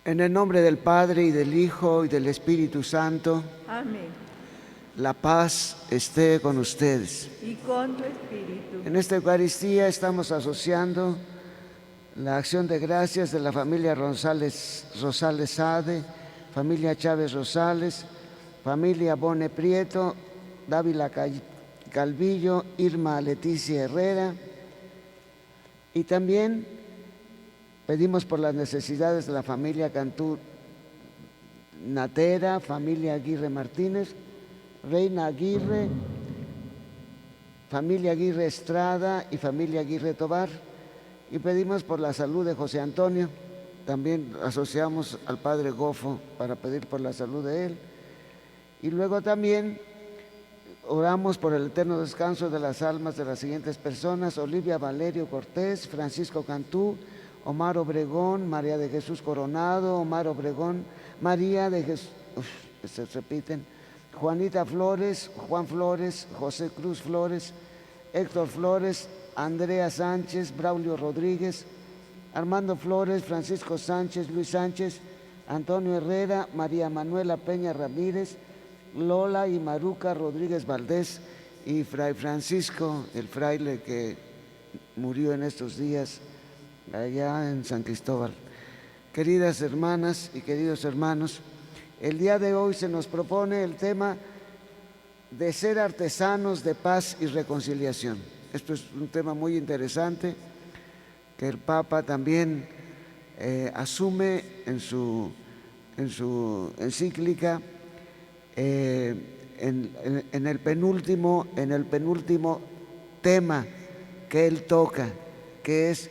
En el nombre del Padre, y del Hijo, y del Espíritu Santo. Amén. La paz esté con ustedes. Y con tu espíritu. En esta Eucaristía estamos asociando la acción de gracias de la familia Rosales Sade, familia Chávez Rosales, familia Bone Prieto, Dávila Calvillo, Irma Leticia Herrera, y también pedimos por las necesidades de la familia Cantú Natera, familia Aguirre Martínez, Reina Aguirre, familia Aguirre Estrada y familia Aguirre Tobar. Y pedimos por la salud de José Antonio. También asociamos al padre Gofo para pedir por la salud de él. Y luego también oramos por el eterno descanso de las almas de las siguientes personas: Olivia Valerio Cortés, Francisco Cantú, Omar Obregón, María de Jesús Coronado, Omar Obregón, María de Jesús, se repiten, Juanita Flores, Juan Flores, José Cruz Flores, Héctor Flores, Andrea Sánchez, Braulio Rodríguez, Armando Flores, Francisco Sánchez, Luis Sánchez, Antonio Herrera, María Manuela Peña Ramírez, Lola y Maruca Rodríguez Valdés, y Fray Francisco, el fraile que murió en estos días allá en San Cristóbal. Queridas hermanas y queridos hermanos, el día de hoy se nos propone el tema de ser artesanos de paz y reconciliación. Esto es un tema muy interesante que el Papa también asume en su encíclica, en el penúltimo tema que él toca, que es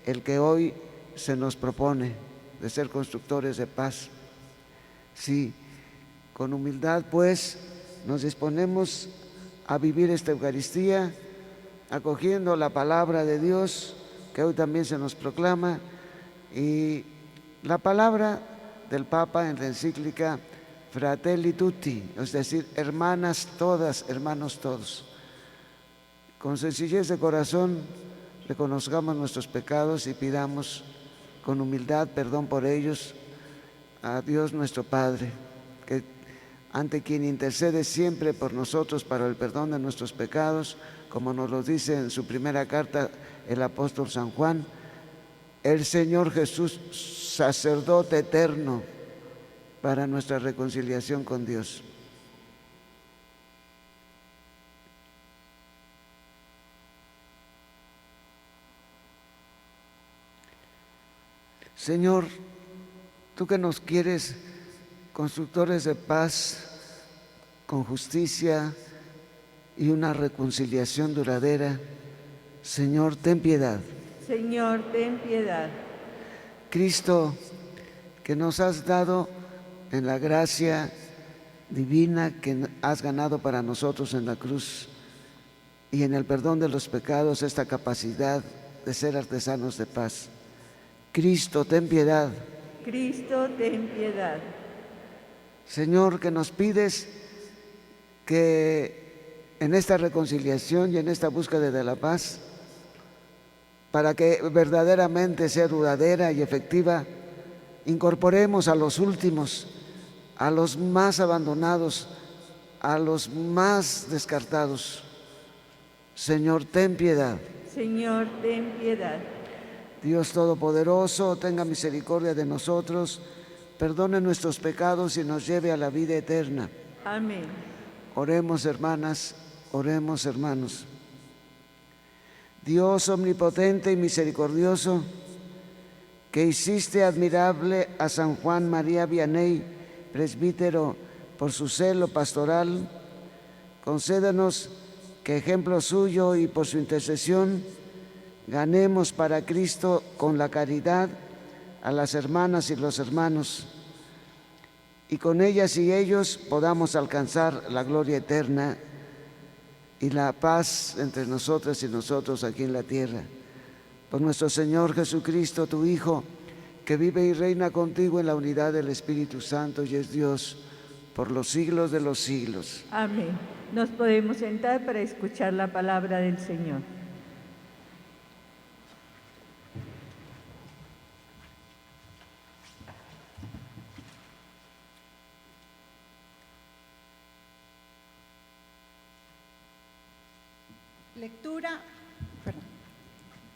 el que hoy se nos propone, de ser constructores de paz. Sí, con humildad pues nos disponemos a vivir esta Eucaristía, acogiendo la palabra de Dios que hoy también se nos proclama, y la palabra del Papa en la encíclica Fratelli Tutti, es decir, hermanas todas, hermanos todos. Con sencillez de corazón reconozcamos nuestros pecados y pidamos con humildad perdón por ellos a Dios nuestro Padre, que ante quien intercede siempre por nosotros para el perdón de nuestros pecados, como nos lo dice en su primera carta el apóstol San Juan, el Señor Jesús, sacerdote eterno para nuestra reconciliación con Dios. Señor, tú que nos quieres constructores de paz, con justicia y una reconciliación duradera, Señor, ten piedad. Señor, ten piedad. Cristo, que nos has dado en la gracia divina que has ganado para nosotros en la cruz y en el perdón de los pecados, esta capacidad de ser artesanos de paz. Cristo, ten piedad. Cristo, ten piedad. Señor, que nos pides que en esta reconciliación y en esta búsqueda de la paz, para que verdaderamente sea duradera y efectiva, incorporemos a los últimos, a los más abandonados, a los más descartados. Señor, ten piedad. Señor, ten piedad. Dios Todopoderoso, tenga misericordia de nosotros, perdone nuestros pecados y nos lleve a la vida eterna. Amén. Oremos, hermanas, oremos, hermanos. Dios omnipotente y misericordioso, que hiciste admirable a San Juan María Vianney, presbítero, por su celo pastoral, concédenos que, ejemplo suyo y por su intercesión, ganemos para Cristo con la caridad a las hermanas y los hermanos, y con ellas y ellos podamos alcanzar la gloria eterna y la paz entre nosotras y nosotros aquí en la tierra. Por nuestro Señor Jesucristo, tu Hijo, que vive y reina contigo en la unidad del Espíritu Santo y es Dios por los siglos de los siglos. Amén. Nos podemos sentar para escuchar la palabra del Señor.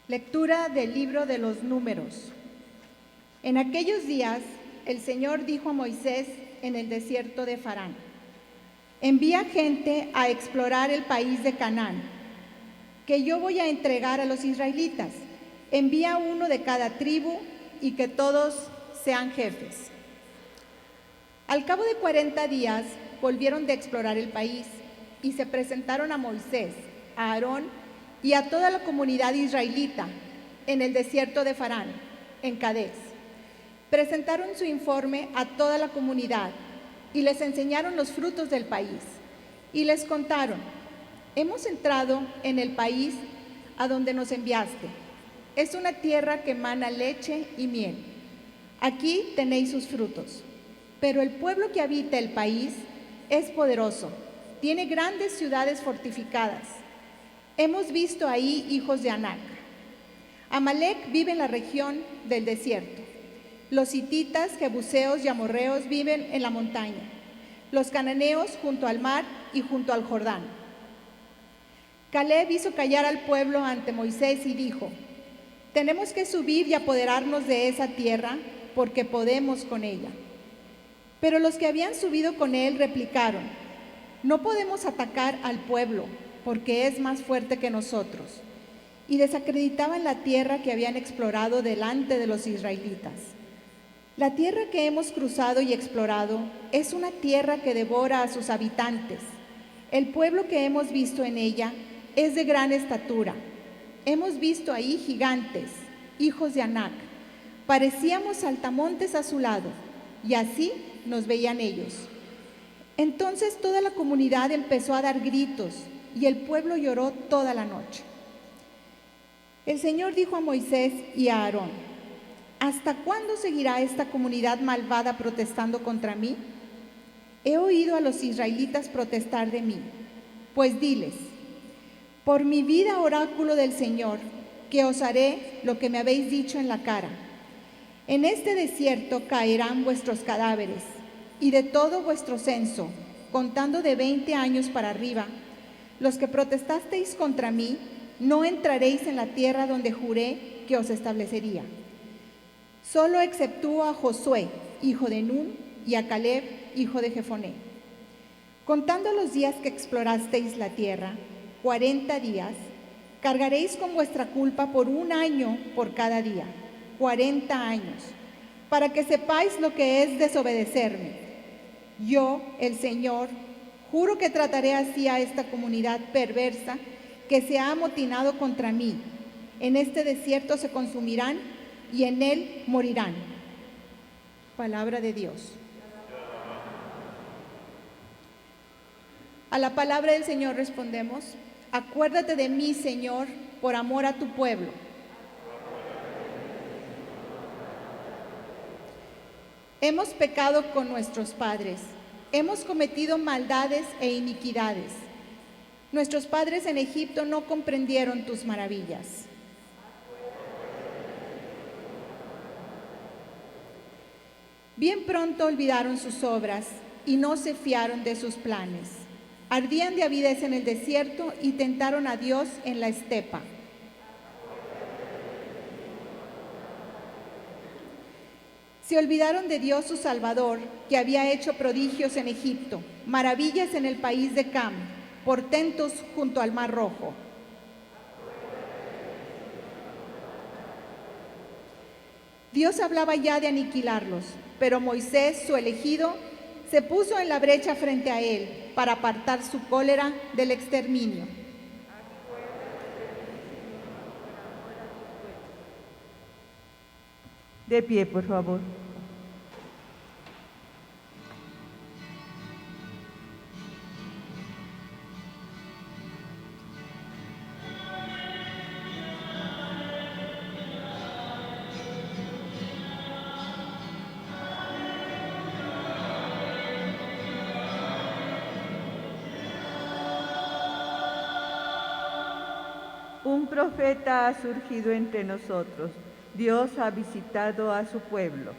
Lectura del libro de los Números. En aquellos días, el Señor dijo a Moisés en el desierto de Farán: envía gente a explorar el país de Canaán, que yo voy a entregar a los israelitas. Envía uno de cada tribu y que todos sean jefes. Al cabo de 40 días volvieron de explorar el país y se presentaron a Moisés, a Aarón y a toda la comunidad israelita en el desierto de Farán, en Cadés. Presentaron su informe a toda la comunidad y les enseñaron los frutos del país. Y les contaron: hemos entrado en el país a donde nos enviaste. Es una tierra que emana leche y miel. Aquí tenéis sus frutos. Pero el pueblo que habita el país es poderoso, tiene grandes ciudades fortificadas. Hemos visto ahí hijos de Anac. Amalec vive en la región del desierto. Los hititas, jebuseos y amorreos viven en la montaña. Los cananeos junto al mar y junto al Jordán. Caleb hizo callar al pueblo ante Moisés y dijo: tenemos que subir y apoderarnos de esa tierra, porque podemos con ella. Pero los que habían subido con él replicaron: no podemos atacar al pueblo, porque es más fuerte que nosotros. Y desacreditaban la tierra que habían explorado delante de los israelitas. La tierra que hemos cruzado y explorado es una tierra que devora a sus habitantes. El pueblo que hemos visto en ella es de gran estatura. Hemos visto ahí gigantes, hijos de Anac. Parecíamos saltamontes a su lado, y así nos veían ellos. Entonces toda la comunidad empezó a dar gritos, y el pueblo lloró toda la noche. El Señor dijo a Moisés y a Aarón: ¿hasta cuándo seguirá esta comunidad malvada protestando contra mí? He oído a los israelitas protestar de mí. Pues diles: por mi vida, oráculo del Señor, que os haré lo que me habéis dicho en la cara. En este desierto caerán vuestros cadáveres, y de todo vuestro censo, contando de 20 años para arriba, los que protestasteis contra mí, no entraréis en la tierra donde juré que os establecería. Solo exceptúo a Josué, hijo de Nun, y a Caleb, hijo de Jefoné. Contando los días que explorasteis la tierra, 40 días, cargaréis con vuestra culpa por 1 año por cada día, 40 años, para que sepáis lo que es desobedecerme. Yo, el Señor, juro que trataré así a esta comunidad perversa que se ha amotinado contra mí. En este desierto se consumirán y en él morirán. Palabra de Dios. A la palabra del Señor respondemos: acuérdate de mí, Señor, por amor a tu pueblo. Hemos pecado con nuestros padres, hemos cometido maldades e iniquidades. Nuestros padres en Egipto no comprendieron tus maravillas. Bien pronto olvidaron sus obras y no se fiaron de sus planes. Ardían de avidez en el desierto y tentaron a Dios en la estepa. Se olvidaron de Dios su Salvador, que había hecho prodigios en Egipto, maravillas en el país de Cam, portentos junto al Mar Rojo. Dios hablaba ya de aniquilarlos, pero Moisés, su elegido, se puso en la brecha frente a él para apartar su cólera del exterminio. De pie, por favor. Un profeta ha surgido entre nosotros. Dios ha visitado a su pueblo.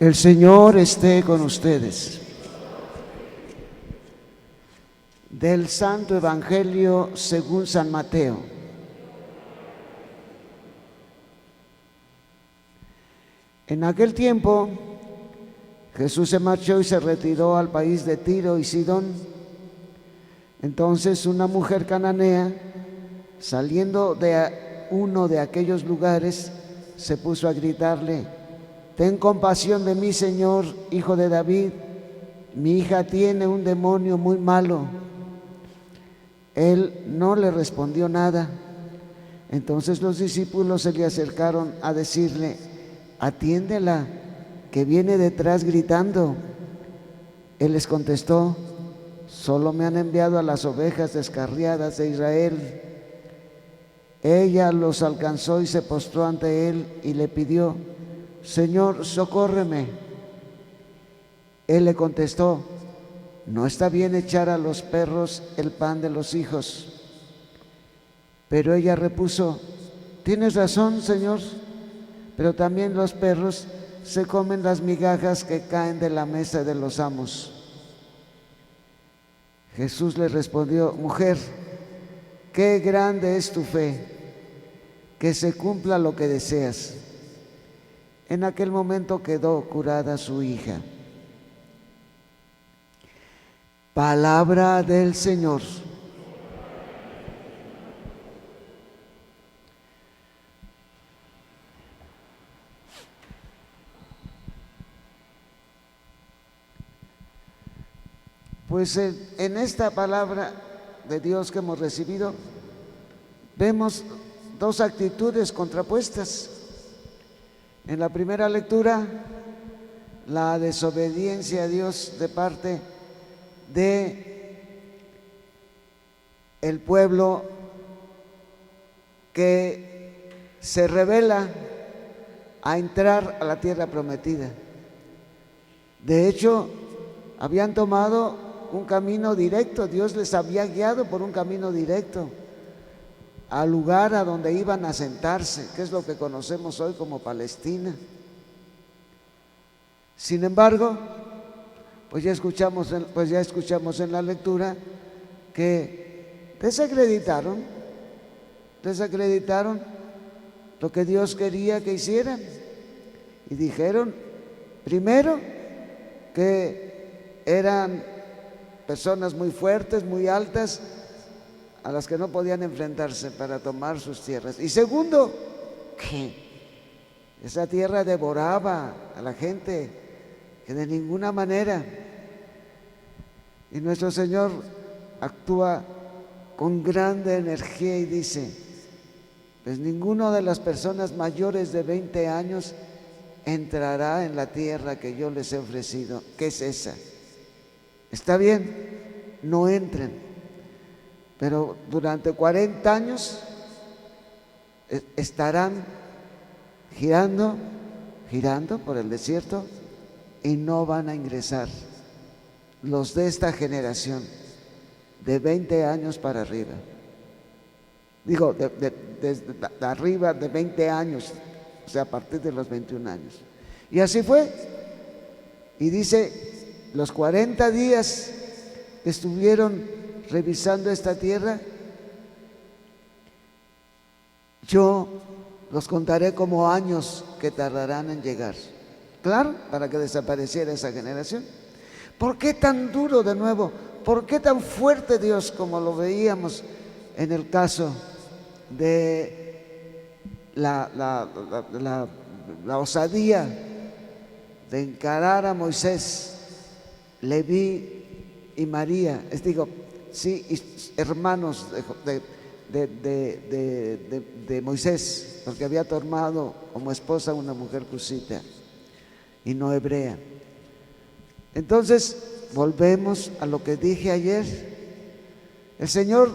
El Señor esté con ustedes. Del Santo Evangelio según San Mateo. En aquel tiempo, Jesús se marchó y se retiró al país de Tiro y Sidón. Entonces una mujer cananea, saliendo de uno de aquellos lugares, se puso a gritarle: «Ten compasión de mí, Señor, hijo de David, mi hija tiene un demonio muy malo». Él no le respondió nada. Entonces los discípulos se le acercaron a decirle: «Atiéndela, que viene detrás gritando». Él les contestó: «Solo me han enviado a las ovejas descarriadas de Israel». Ella los alcanzó y se postró ante él y le pidió: «Señor, socórreme». Él le contestó: «No está bien echar a los perros el pan de los hijos». Pero ella repuso: «Tienes razón, Señor, pero también los perros se comen las migajas que caen de la mesa de los amos». Jesús le respondió: «Mujer, qué grande es tu fe, que se cumpla lo que deseas». En aquel momento quedó curada su hija. Palabra del Señor. Pues en esta palabra de Dios que hemos recibido, vemos dos actitudes contrapuestas. En la primera lectura, la desobediencia a Dios de parte de el pueblo que se revela a entrar a la tierra prometida. De hecho, habían tomado un camino directo, Dios les había guiado por un camino directo al lugar a donde iban a sentarse, que es lo que conocemos hoy como Palestina. Sin embargo, pues ya escuchamos en la lectura que desacreditaron lo que Dios quería que hicieran y dijeron, primero, que eran personas muy fuertes, muy altas, a las que no podían enfrentarse para tomar sus tierras. Y segundo, que esa tierra devoraba a la gente, que de ninguna manera. Y nuestro Señor actúa con grande energía y dice: pues ninguno de las personas mayores de 20 años entrará en la tierra que yo les he ofrecido. ¿Qué es esa? Está bien, no entren. Pero durante 40 años estarán girando por el desierto y no van a ingresar los de esta generación de 20 años para arriba. Digo, desde arriba de 20 años, o sea, a partir de los 21 años. Y así fue. Y dice, los 40 días que estuvieron revisando esta tierra, yo los contaré como años que tardarán en llegar. Claro, para que desapareciera esa generación. ¿Por qué tan duro de nuevo? ¿Por qué tan fuerte Dios, como lo veíamos en el caso de la osadía de encarar a Moisés, Leví y María? Sí, hermanos de Moisés, porque había tomado como esposa a una mujer cusita y no hebrea. Entonces, volvemos a lo que dije ayer. El Señor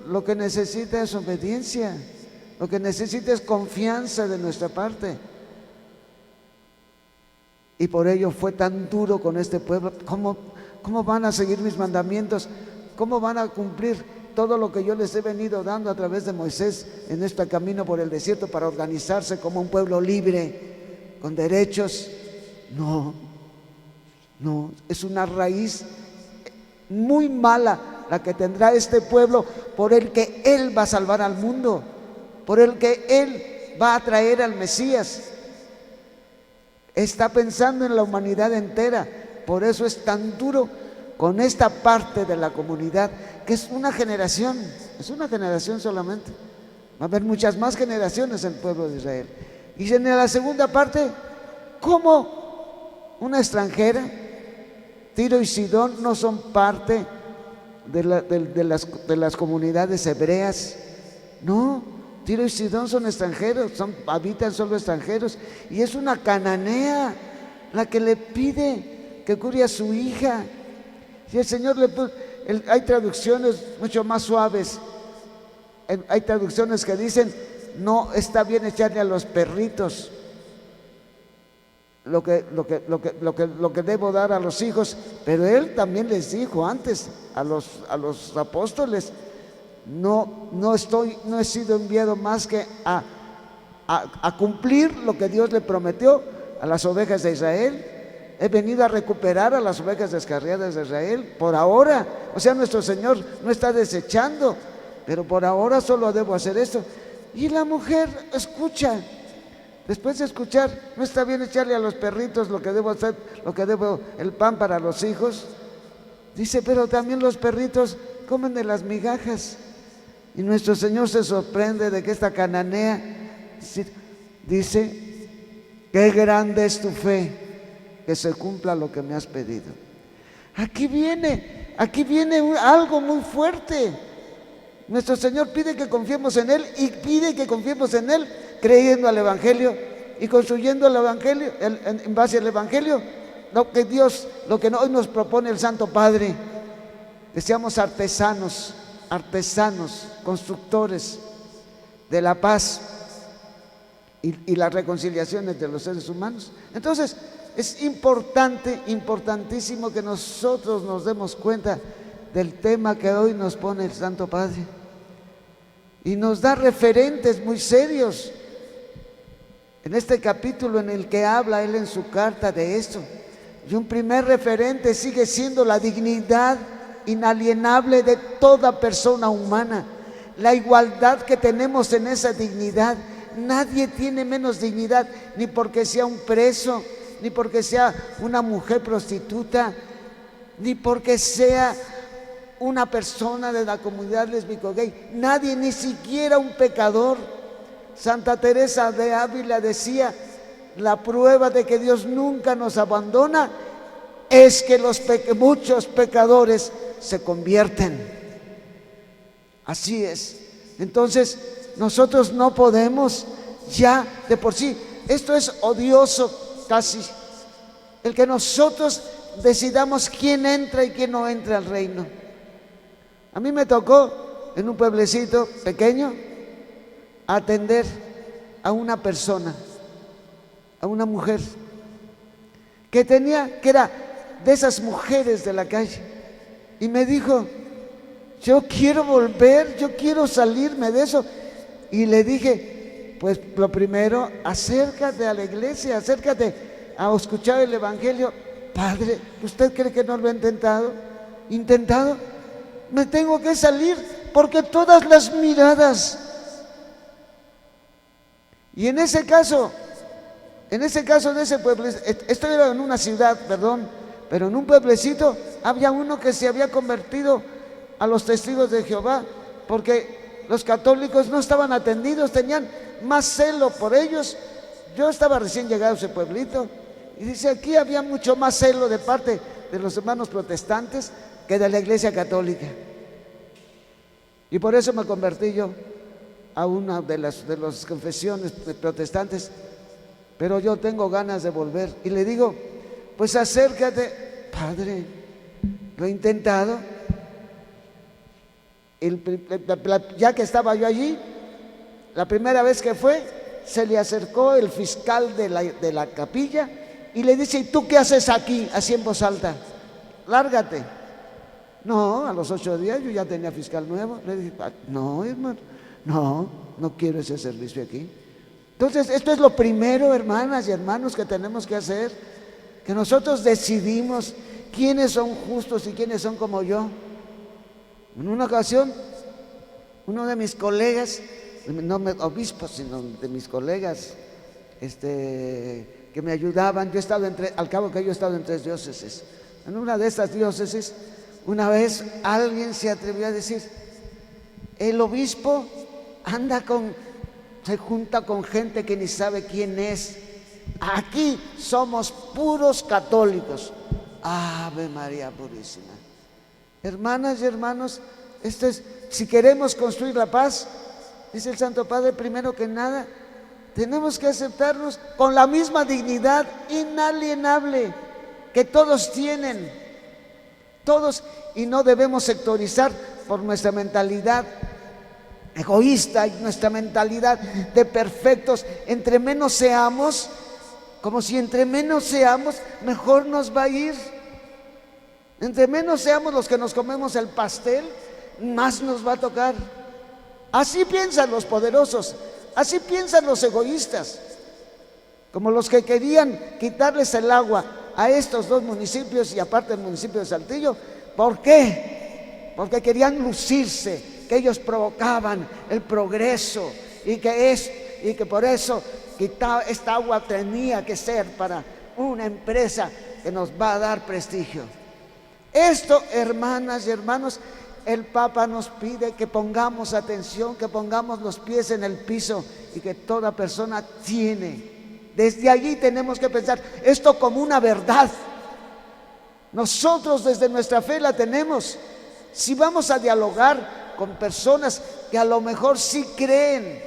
lo que necesita es obediencia, lo que necesita es confianza de nuestra parte. Y por ello fue tan duro con este pueblo. ¿Cómo van a seguir mis mandamientos? ¿Cómo van a cumplir todo lo que yo les he venido dando a través de Moisés en este camino por el desierto para organizarse como un pueblo libre, con derechos, No, no, es una raíz muy mala la que tendrá este pueblo, por el que Él va a salvar al mundo, por el que Él va a traer al Mesías. Está pensando en la humanidad entera. Por eso es tan duro con esta parte de la comunidad, que es una generación solamente. Va a haber muchas más generaciones en el pueblo de Israel. Y en la segunda parte, ¿cómo una extranjera? Tiro y Sidón no son parte de las comunidades hebreas. No, Tiro y Sidón son extranjeros, habitan solo extranjeros. Y es una cananea la que le pide que cure a su hija. Y el Señor hay traducciones mucho más suaves. Hay traducciones que dicen: no está bien echarle a los perritos lo que debo dar a los hijos. Pero Él también les dijo antes a los apóstoles: no he sido enviado más que a cumplir lo que Dios le prometió a las ovejas de Israel. He venido a recuperar a las ovejas descarriadas de Israel. Por ahora, o sea, nuestro Señor no está desechando, pero por ahora solo debo hacer esto. Y la mujer escucha. Después de escuchar: no está bien echarle a los perritos lo que debo hacer, el pan para los hijos. Dice: pero también los perritos comen de las migajas. Y nuestro Señor se sorprende de que esta cananea dice: qué grande es tu fe, que se cumpla lo que me has pedido. Aquí viene algo muy fuerte. Nuestro Señor pide que confiemos en Él, y pide que confiemos en Él creyendo al Evangelio y construyendo el Evangelio, en base al Evangelio, lo que hoy nos propone el Santo Padre, que seamos artesanos, constructores de la paz y las reconciliaciones de los seres humanos. Entonces, es importantísimo que nosotros nos demos cuenta del tema que hoy nos pone el Santo Padre, y nos da referentes muy serios en este capítulo en el que habla él en su carta de esto. Y un primer referente sigue siendo la dignidad inalienable de toda persona humana, la igualdad que tenemos en esa dignidad. Nadie tiene menos dignidad, ni porque sea un preso, ni porque sea una mujer prostituta, ni porque sea una persona de la comunidad lésbico-gay. Nadie, ni siquiera un pecador. Santa Teresa de Ávila decía: la prueba de que Dios nunca nos abandona es que muchos pecadores se convierten. Así es. Entonces, nosotros no podemos ya de por sí. Esto es odioso casi, el que nosotros decidamos quién entra y quién no entra al reino. A mí me tocó en un pueblecito pequeño atender a una persona, a una mujer que era de esas mujeres de la calle, y me dijo: yo quiero volver, yo quiero salirme de eso. Y le dije: pues lo primero, acércate a la iglesia, acércate a escuchar el Evangelio. Padre, ¿usted cree que no lo he intentado? Me tengo que salir porque todas las miradas. Y en ese caso de ese pueblo, esto era en una ciudad, pero en un pueblecito había uno que se había convertido a los testigos de Jehová, porque los católicos no estaban atendidos, tenían más celo por ellos. Yo estaba recién llegado a ese pueblito, y dice: aquí había mucho más celo de parte de los hermanos protestantes que de la iglesia católica. Y por eso me convertí yo a una de las confesiones protestantes, pero yo tengo ganas de volver. Y le digo: pues acércate. Padre, lo he intentado. Ya que estaba yo allí, la primera vez que fue, se le acercó el fiscal de la capilla y le dice: ¿y tú qué haces aquí? Así en voz alta: lárgate. No, a los 8 días yo ya tenía fiscal nuevo. Le dije: no, hermano, no quiero ese servicio aquí. Entonces, esto es lo primero, hermanas y hermanos, que tenemos que hacer. que nosotros decidimos quiénes son justos y quiénes son como yo. En una ocasión, uno de mis colegas, no obispos, sino de mis colegas, que me ayudaban, al cabo que yo he estado en 3 diócesis. En una de estas diócesis, una vez alguien se atrevió a decir: el obispo se junta con gente que ni sabe quién es. Aquí somos puros católicos. Ave María Purísima. Hermanas y hermanos, si queremos construir la paz, dice el Santo Padre, primero que nada, tenemos que aceptarnos con la misma dignidad inalienable que todos tienen, todos, y no debemos sectorizar por nuestra mentalidad egoísta y nuestra mentalidad de perfectos. Entre menos seamos, como si entre menos seamos, mejor nos va a ir. Entre menos seamos los que nos comemos el pastel, más nos va a tocar. Así piensan los poderosos, así piensan los egoístas, como los que querían quitarles el agua a estos 2 municipios y aparte el municipio de Saltillo. ¿Por qué? Porque querían lucirse, que ellos provocaban el progreso y que por eso esta agua tenía que ser para una empresa que nos va a dar prestigio. Esto, hermanas y hermanos, el Papa nos pide que pongamos atención, que pongamos los pies en el piso y que toda persona tiene. Desde allí tenemos que pensar esto como una verdad. Nosotros desde nuestra fe la tenemos. Si vamos a dialogar con personas que a lo mejor sí creen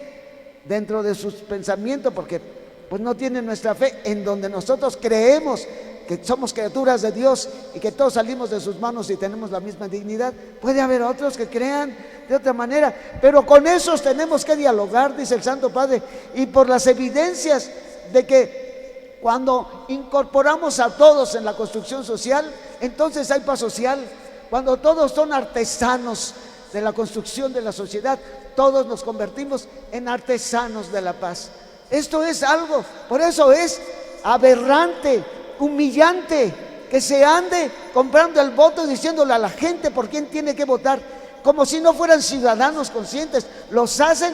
dentro de sus pensamientos, porque pues no tienen nuestra fe, en donde nosotros creemos que somos criaturas de Dios y que todos salimos de sus manos y tenemos la misma dignidad, puede haber otros que crean de otra manera, pero con esos tenemos que dialogar, dice el Santo Padre, y por las evidencias de que cuando incorporamos a todos en la construcción social, entonces hay paz social. Cuando todos son artesanos de la construcción de la sociedad, todos nos convertimos en artesanos de la paz. Esto es algo, por eso es aberrante, humillante, que se ande comprando el voto y diciéndole a la gente por quién tiene que votar, como si no fueran ciudadanos conscientes. Los hacen,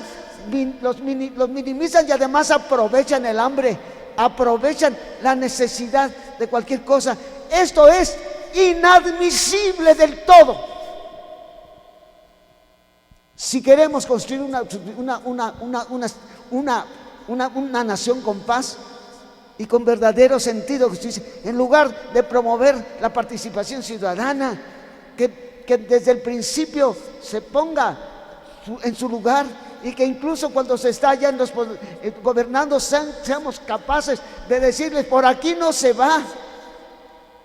los minimizan y además aprovechan el hambre, aprovechan la necesidad de cualquier cosa. Esto es inadmisible del todo. Si queremos construir una nación con paz y con verdadero sentido de justicia, en lugar de promover la participación ciudadana, que desde el principio se ponga en su lugar, y que incluso cuando se está ya gobernando seamos capaces de decirles: por aquí no se va.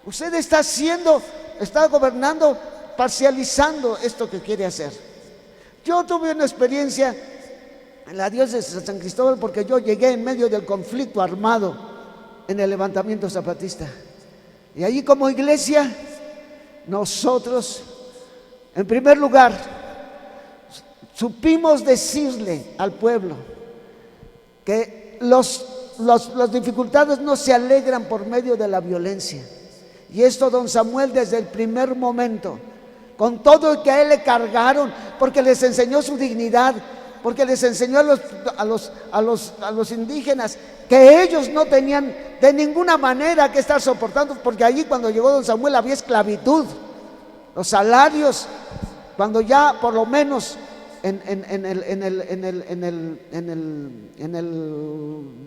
Usted está gobernando parcializando esto que quiere hacer. Yo tuve una experiencia en la diócesis de San Cristóbal, porque yo llegué en medio del conflicto armado en el levantamiento zapatista, y allí como iglesia nosotros, en primer lugar, supimos decirle al pueblo que las dificultades no se alegran por medio de la violencia. Y esto don Samuel desde el primer momento, con todo el que a él le cargaron, porque les enseñó su dignidad, porque les enseñó a los indígenas que ellos no tenían de ninguna manera que estar soportando, porque allí cuando llegó don Samuel había esclavitud. Los salarios, cuando ya por lo menos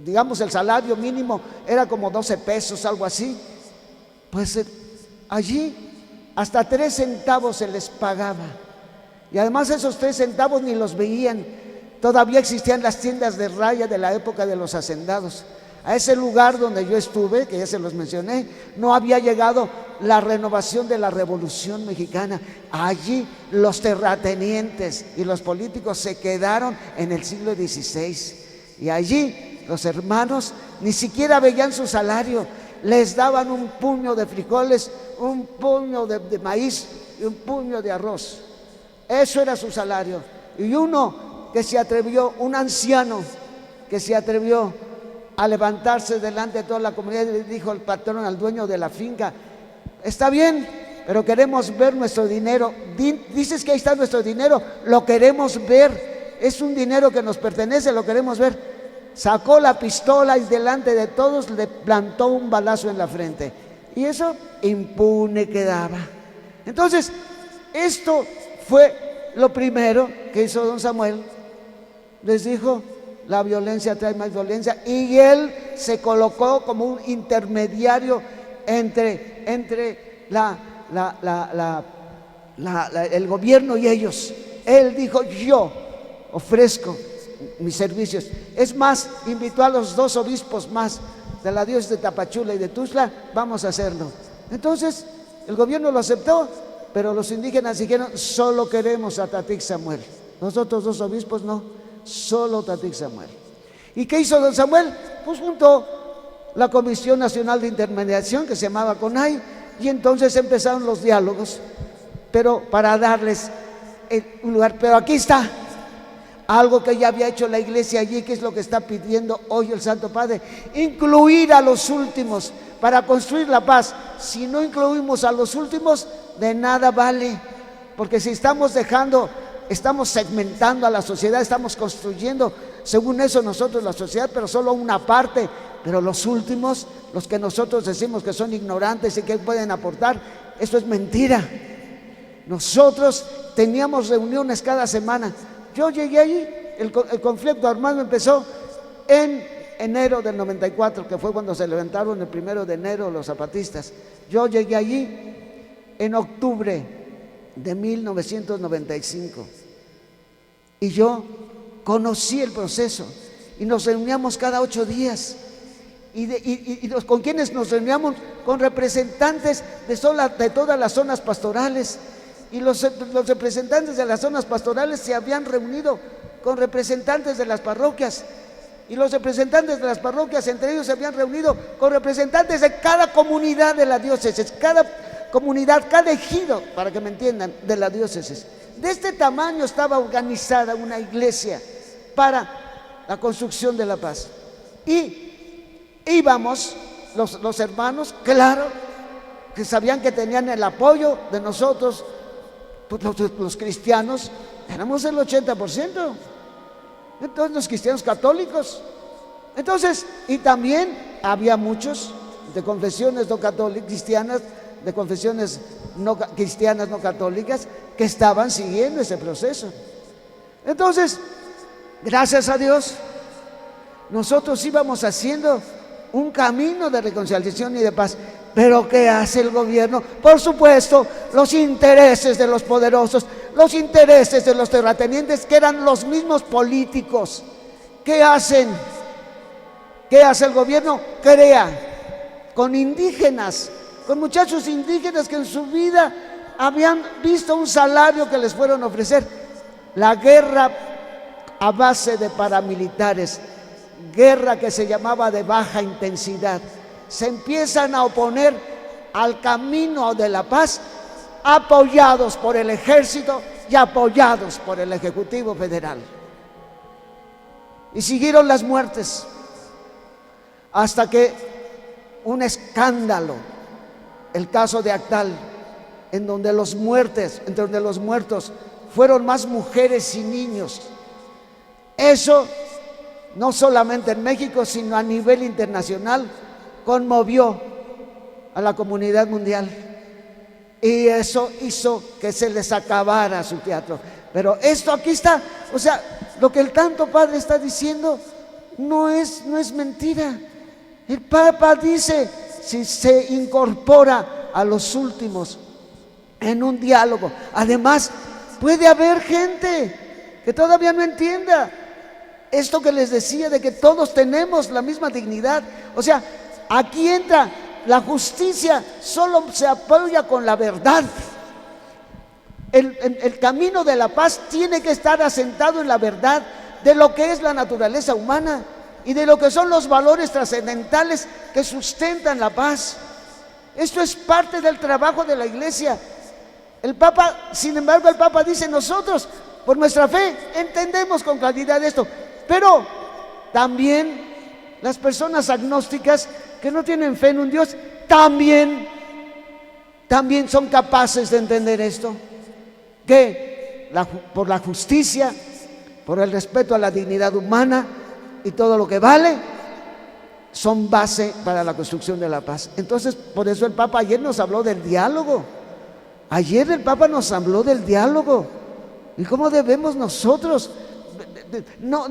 digamos el salario mínimo era como 12 pesos, algo así, pues allí hasta 3 centavos se les pagaba, y además esos 3 centavos ni los veían. Todavía existían las tiendas de raya de la época de los hacendados. A ese lugar donde yo estuve, que ya se los mencioné, no había llegado la renovación de la Revolución Mexicana. Allí los terratenientes y los políticos se quedaron en el siglo XVI, y allí los hermanos ni siquiera veían su salario. Les daban un puño de frijoles, un puño de maíz y un puño de arroz. Eso era su salario. Y uno que se atrevió, un anciano que se atrevió a levantarse delante de toda la comunidad y le dijo el patrón al dueño de la finca: está bien, pero queremos ver nuestro dinero. Dices que ahí está nuestro dinero, lo queremos ver, es un dinero que nos pertenece, lo queremos ver. Sacó la pistola y delante de todos le plantó un balazo en la frente, y eso impune quedaba. Entonces, esto fue lo primero que hizo don Samuel. Les dijo: la violencia trae más violencia, y él se colocó como un intermediario entre el gobierno y ellos. Él dijo: yo ofrezco mis servicios. Es más, invitó a los 2 obispos más de la diócesis de Tapachula y de Tuxtla: vamos a hacerlo. Entonces el gobierno lo aceptó, pero los indígenas dijeron: solo queremos a Tatic Samuel, los otros 2 obispos no, solo Tatic Samuel. ¿Y qué hizo don Samuel? Pues juntó la Comisión Nacional de Intermediación, que se llamaba CONAI, y entonces empezaron los diálogos, pero para darles un lugar. Pero aquí está algo que ya había hecho la iglesia allí, que es lo que está pidiendo hoy el Santo Padre: incluir a los últimos para construir la paz. Si no incluimos a los últimos, de nada vale, porque si estamos segmentando a la sociedad, estamos construyendo, según eso, nosotros la sociedad, pero solo una parte. Pero los últimos, los que nosotros decimos que son ignorantes y que pueden aportar, eso es mentira. Nosotros teníamos reuniones cada semana. Yo llegué allí, el conflicto armado empezó en enero del 94, que fue cuando se levantaron el 1 de enero los zapatistas. Yo llegué allí en octubre de 1995, y yo conocí el proceso, y nos reuníamos cada 8 días. ¿Con quiénes nos reuníamos? Con representantes de todas las zonas pastorales. Y los representantes de las zonas pastorales se habían reunido con representantes de las parroquias, y los representantes de las parroquias entre ellos se habían reunido con representantes de cada comunidad de la diócesis, cada comunidad, cada ejido, para que me entiendan, de la diócesis. De este tamaño estaba organizada una iglesia para la construcción de la paz. Y íbamos los hermanos, claro, que sabían que tenían el apoyo de nosotros, los cristianos. Éramos el 80%, entonces los cristianos católicos. Entonces, y también había muchos de confesiones no católicas, cristianas, de confesiones no cristianas, no católicas, que estaban siguiendo ese proceso. Entonces, gracias a Dios, nosotros íbamos haciendo un camino de reconciliación y de paz. Pero ¿qué hace el gobierno? Por supuesto, los intereses de los poderosos, los intereses de los terratenientes, que eran los mismos políticos. ¿Qué hacen? ¿Qué hace el gobierno? Crea con indígenas, con muchachos indígenas que en su vida habían visto un salario que les fueron a ofrecer. La guerra a base de paramilitares, guerra que se llamaba de baja intensidad, se empiezan a oponer al camino de la paz, apoyados por el ejército y apoyados por el Ejecutivo Federal. Y siguieron las muertes, hasta que un escándalo, el caso de Actal, en donde los muertos fueron más mujeres y niños. Eso, no solamente en México, sino a nivel internacional, conmovió a la comunidad mundial, y eso hizo que se les acabara su teatro. Pero esto aquí está, o sea, lo que el Santo Padre está diciendo no es mentira. El Papa dice: si se incorpora a los últimos en un diálogo, además puede haber gente que todavía no entienda esto que les decía, de que todos tenemos la misma dignidad. O sea, aquí entra la justicia, solo se apoya con la verdad. El camino de la paz tiene que estar asentado en la verdad de lo que es la naturaleza humana y de lo que son los valores trascendentales que sustentan la paz. Esto es parte del trabajo de la Iglesia. El Papa, sin embargo, el Papa dice: nosotros, por nuestra fe, entendemos con claridad esto, pero también las personas agnósticas que no tienen fe en un Dios también son capaces de entender esto, que por la justicia, por el respeto a la dignidad humana y todo lo que vale, son base para la construcción de la paz. Entonces, por eso el Papa ayer nos habló del diálogo. Ayer el Papa nos habló del diálogo y cómo debemos nosotros, no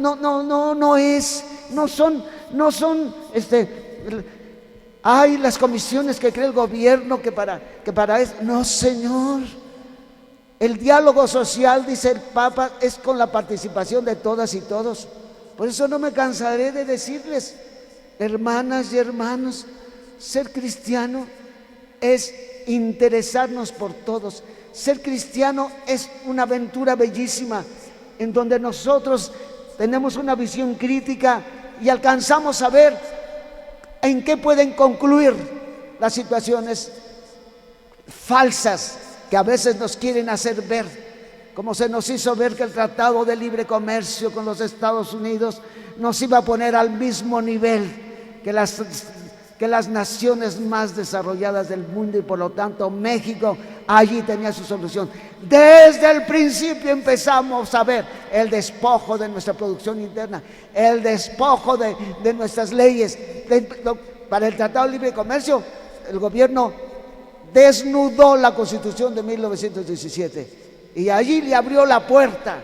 son hay las comisiones que crea el gobierno que para eso, no, señor. El diálogo social, dice el Papa, es con la participación de todas y todos. Por eso no me cansaré de decirles, hermanas y hermanos, ser cristiano es interesarnos por todos. Ser cristiano es una aventura bellísima en donde nosotros tenemos una visión crítica y alcanzamos a ver en qué pueden concluir las situaciones falsas que a veces nos quieren hacer ver, como se nos hizo ver que el Tratado de Libre Comercio con los Estados Unidos nos iba a poner al mismo nivel que las naciones más desarrolladas del mundo, y por lo tanto México allí tenía su solución. Desde el principio empezamos a ver el despojo de nuestra producción interna, el despojo de nuestras leyes. Para el Tratado de Libre Comercio, el gobierno desnudó la Constitución de 1917 y allí le abrió la puerta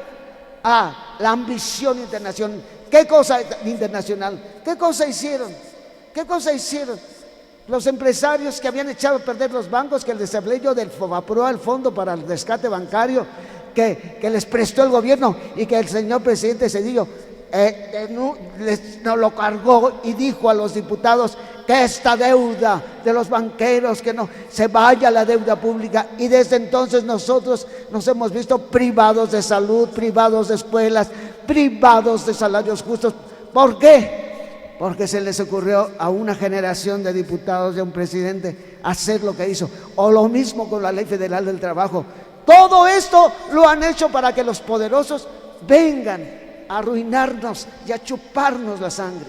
a la ambición internacional. ¿Qué cosa internacional? ¿Qué cosa hicieron? ¿Qué cosa hicieron? Los empresarios que habían echado a perder los bancos, que les hablé yo del FOBAPROA, el Fondo para el Rescate Bancario, que les prestó el gobierno y que el señor presidente Zedillo nos lo cargó y dijo a los diputados que esta deuda de los banqueros, que no se vaya la deuda pública. Y desde entonces nosotros nos hemos visto privados de salud, privados de escuelas, privados de salarios justos. ¿Por qué? Porque se les ocurrió a una generación de diputados y a un presidente hacer lo que hizo. O lo mismo con la Ley Federal del Trabajo. Todo esto lo han hecho para que los poderosos vengan a arruinarnos y a chuparnos la sangre.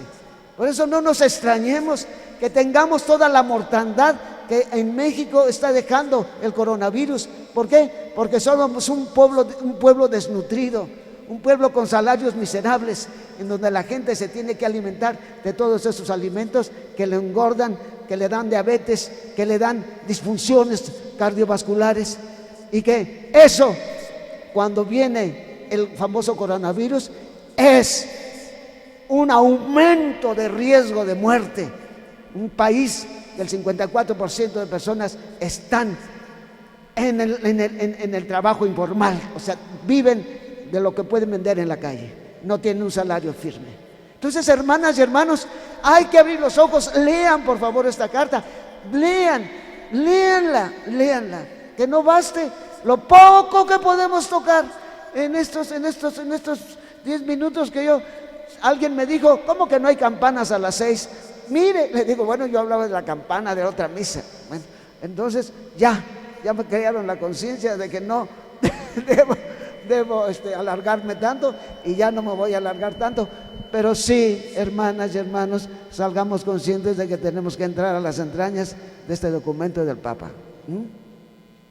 Por eso no nos extrañemos que tengamos toda la mortandad que en México está dejando el coronavirus. ¿Por qué? Porque somos un pueblo desnutrido, un pueblo con salarios miserables, en donde la gente se tiene que alimentar de todos esos alimentos que le engordan, que le dan diabetes, que le dan disfunciones cardiovasculares, y que eso, cuando viene el famoso coronavirus, es un aumento de riesgo de muerte. Un país que el 54% de personas están en el trabajo informal, o sea, viven de lo que pueden vender en la calle, no tienen un salario firme. Entonces, hermanas y hermanos, hay que abrir los ojos. Lean por favor esta carta, léanla, que no baste lo poco que podemos tocar en estos 10 minutos que alguien me dijo, ¿cómo que no hay campanas a las 6? Mire, le digo, bueno, yo hablaba de la campana de otra misa. Bueno, entonces ya me crearon la conciencia de que no debo alargarme tanto, y ya no me voy a alargar tanto. Pero sí, hermanas y hermanos, salgamos conscientes de que tenemos que entrar a las entrañas de este documento del Papa.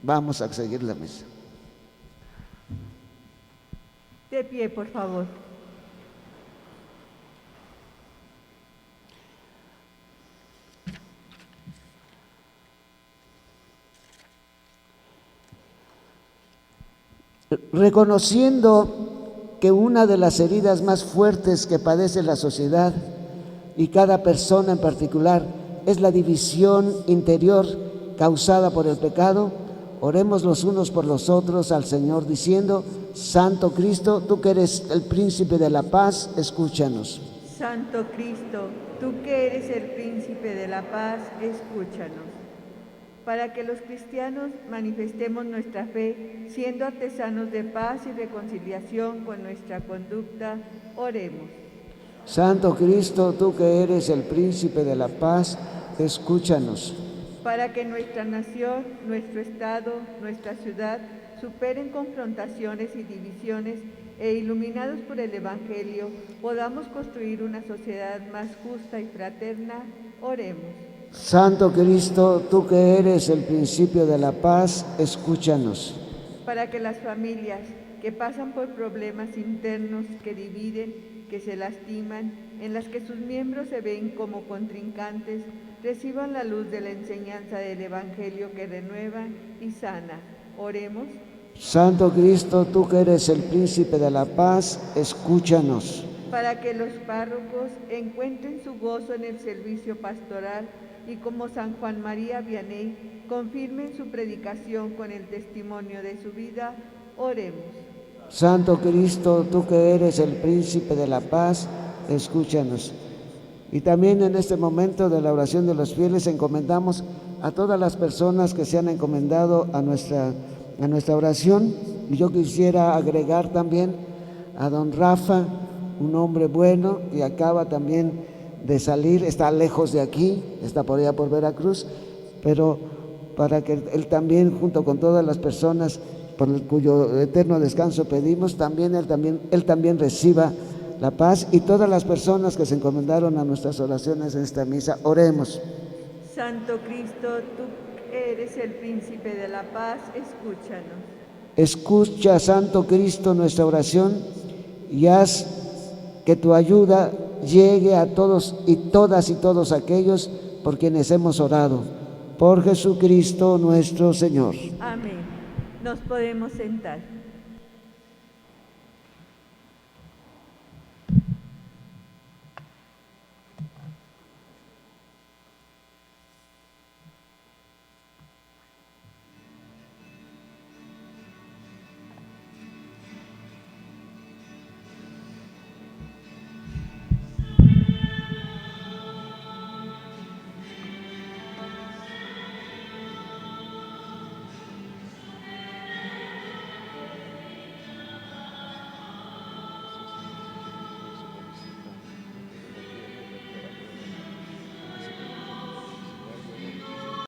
Vamos a seguir la misa. De pie, por favor. Reconociendo que una de las heridas más fuertes que padece la sociedad y cada persona en particular es la división interior causada por el pecado, oremos los unos por los otros al Señor diciendo: Santo Cristo, tú que eres el príncipe de la paz, escúchanos. Santo Cristo, tú que eres el príncipe de la paz, escúchanos. Para que los cristianos manifestemos nuestra fe, siendo artesanos de paz y reconciliación con nuestra conducta, oremos. Santo Cristo, tú que eres el príncipe de la paz, escúchanos. Para que nuestra nación, nuestro Estado, nuestra ciudad superen confrontaciones y divisiones e iluminados por el Evangelio, podamos construir una sociedad más justa y fraterna. Oremos. Santo Cristo, tú que eres el principio de la paz, escúchanos. Para que las familias que pasan por problemas internos que dividen, que se lastiman, en las que sus miembros se ven como contrincantes, reciban la luz de la enseñanza del Evangelio que renueva y sana. Oremos. Santo Cristo, tú que eres el príncipe de la paz, escúchanos. Para que los párrocos encuentren su gozo en el servicio pastoral y como San Juan María Vianney, confirmen su predicación con el testimonio de su vida. Oremos. Santo Cristo, tú que eres el príncipe de la paz, escúchanos. Y también en este momento de la oración de los fieles encomendamos a todas las personas que se han encomendado a nuestra oración. Y yo quisiera agregar también a don Rafa, un hombre bueno que acaba también de salir, está lejos de aquí, está por allá por Veracruz, pero para que él también, junto con todas las personas por cuyo eterno descanso pedimos, él también reciba la paz, y todas las personas que se encomendaron a nuestras oraciones en esta misa. Oremos. Santo Cristo, tú eres el príncipe de la paz, escúchanos. Escucha, Santo Cristo, nuestra oración y haz que tu ayuda llegue a todos y todos aquellos por quienes hemos orado. Por Jesucristo nuestro Señor. Amén. Nos podemos sentar.